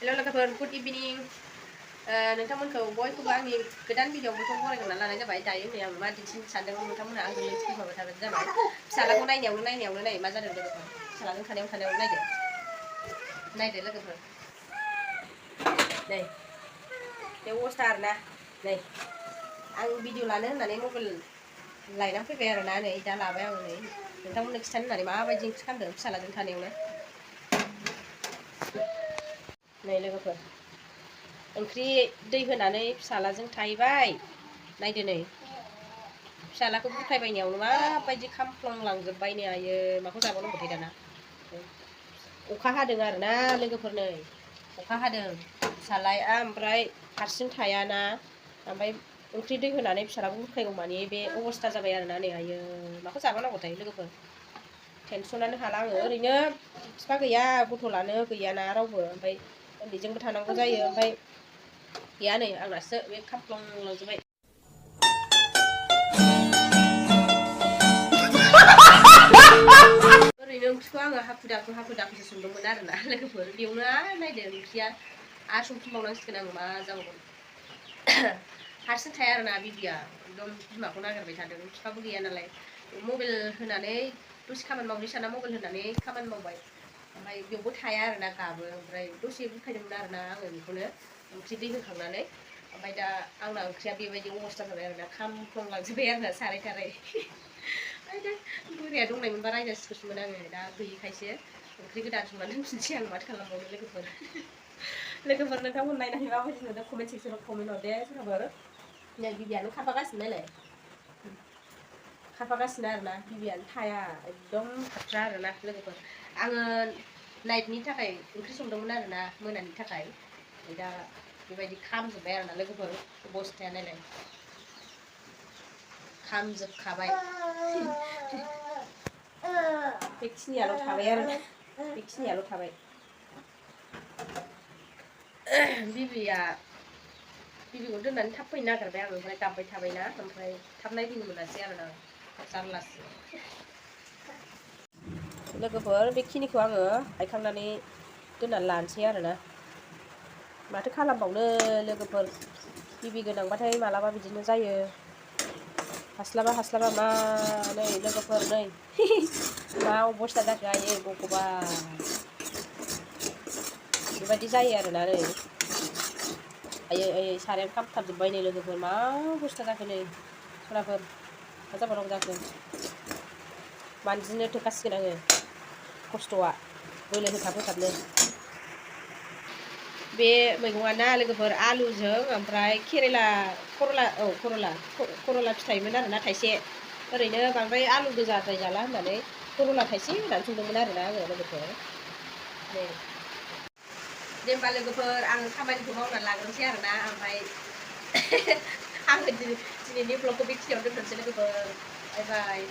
हेल' लोगोफोर गुड इभिनिं नोंथांमोनखौ बयखौबो आंनि गोदान भिडिअफोरखौ बरायना लानाय जाबाय दायो नै आं मा दिन्थिनो सानदों नोंथांमोनहा आंजों मिथिफाबाय थाबानो जाबाय फिसालाखौ नायनायावनो नै मा जादों लोगोफोर फिसालाजों थानायावनो नायदो लोगोफोर नै बे अबस्था आरोना नै आं भिडिअ लानो होननानै मबाइल लायनानै फैबाय आरोना नै दा लाबाय आं नै नोंथांमोननो खिथानो होननानै माबायदि ओंख्रि खालामदों फिसालाजों थानायावनो नै लोगोफोर ओंख्रि दै होनानै फिसालाजों थाहैबाय नायदो नै फिसालाखौ बुरखायबायनायावनो माबायदि खामफ्लांलांजोब्बाय नै आयो माखौ जाबावनांगौथाय दाना अखा हादों आरोना लोगोफोर नै अखा हादों फिसालाया ओमफ्राय हारसिं थायाना ओमफ्राय ओंख्रि दै होनानै फिसालाखौ बुरखायगौ मानि बे अबस्था जाबाय आरोना नै आयो माखौ जाबावनांगौथाय लोगोफोर टेनसनानो हाला आङो ओरैनो बिफा गैया गथ' लानो गैयाना रावबो ओमफ्राय उन्दैजोंबो थानांगौ जायो ओमफ्राय गैया नै आंनासो बे खामफ्लांलांजोब्बाय ओरैनो ओंख्रिखौ आङो हाखु दाखुसो संदोंमोन आरोना लोगोफोर बेयावनो नायदो ओंख्रिया आरो संफिनबावनांसिगोन आङो मा जाबावगोन हारसिं थाया आरोना बिबिया एकदम बिमाखौ नागिरबाय थादों बिफाबो गैया नालाय मबाइल होनानै दसे खामानि मावनो साना मबाइल होनानै खामानि मावबाय ओमफ्राय बेयावबो थाया आरोना गाबो ओमफ्राय दसे बुरखायदोंमोन आरोना आङो बेखौनो ओंख्रि दै होखांनानै ओमफ्राय दा आंना ओंख्रिया बेबायदि अबस्था जाबाय आरोना खामफ्लांलांजोब्बाय आरोना साराय ओमफ्राय दा बोराया दंनायमोनबा रायजासिगौसोमोन आङो दा गैयिखायसो ओंख्रि गोदान संनानै दोनफिनसै आं माथो खालामबावनो लोगोफोर नोंथांमोन नायनानै माबायदि नुदों कमेन्ट सेक्सनाव कमेन्ट हरदे सोरबाफोर नै बिबियानो खाफागासिनो नायलाय खाफागासिनो आरोना बिबियानो थाया एकदम खाथ्रा आरोना लोगोफोर आङो नाइटनि थाखाय ओंख्रि संदोंमोन आरोना मोनानि थाखाय दा बेबायदि खामजोब्बाय आरोना लोगोफोर अबस्थाया नायलाय खामजोबखाबाय बेखिनियाल' थाबाय आरो बेखिनियाल' थाबाय बिबिखौ दोननानै थाब फैनो नागिरबाय आं ओमफ्राय गाबबाय थाबायना ओमफ्राय थाब नायफैनो मोनासै आरोना जारलासो लोगोफोर बेखिनिखौ आङो हायखांनानै दोननानै लानोसै आरोना माथो खालामबावनो लोगोफोर बिबि गोनांबाथाय मालाबा बिदिनो जायो हास्लाबा मा नै लोगोफोर नै मा अबस्था जाखो आयै भगबान बेबायदि जायो आरोना नै आयै सारायानो खामथाबजोब्बाय नै लोगोफोर मा अबस्था जाखो नै सनाफोर मा जाबावनांगौ जाखो मानजिनो थोखासिगोन आङो खस्थ'आ बोलो होथाबनो बे मैगङा ना लोगोफोर आलुजों ओमफ्राय करला फिथाइमोन आरोना थाइसे ओरैनो बांद्राय आलु गोजाद्राय जाला होननानै करला थाइसे होनानै संदोंमोन आरोना आङो लोगोफोर दे होमबा लोगोफोर आं खामानिखौ मावनानै लाग्रोनोसै आरोना ओमफ्राय आङो दिनैनि ब्लगखौ बेखिनियावनो दोनथ'नोसै लोगोफोर बाय बाय